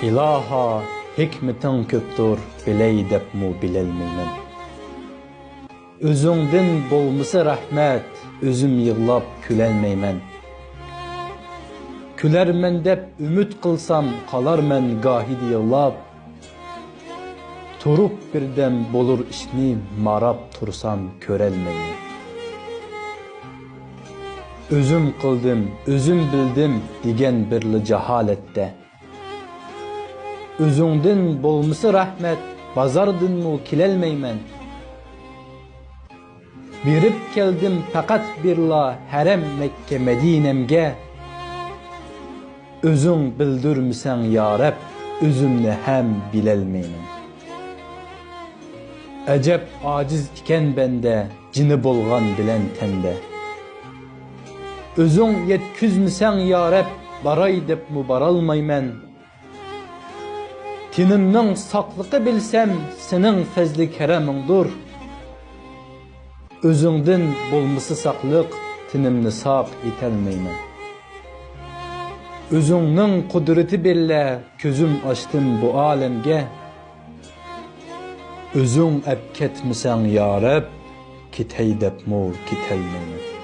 İlaha hikmetin köptür, biley depmu bilelmeymen. Özüңdin bolmasa rahmet, özüm yığlap külelmeymen. Külermen dep ümit kılsam, kalarmen gahid yığlap. Turup birden bolur işni, marap tursam körelmeymen. Özüm kıldım, özüm bildim, digen birli cehalette. Özüңdin bolmasa rahmet, bazardın mu kilelmeymen. Birip keldim fakat birla Herem Mekke Medine'mge. Özüň bildirmisen ya Rab, özümni hem bilelmeymen. Ecep aciz iken bende, cini bolgan bilen tende. Özüň yetküzmisen ya Rab, baray dep mu baralmaymen. Tinimning saklıqı bilsem, senin fezli keremiňdir. Özüňdin bolmasa saklyk, tinimni sak etelmeymen. Özüňniň kudreti bille, közüm açtım bu alemge. Özüň ep ketmisen ya Rab, kitey dep mu kitelmeymen.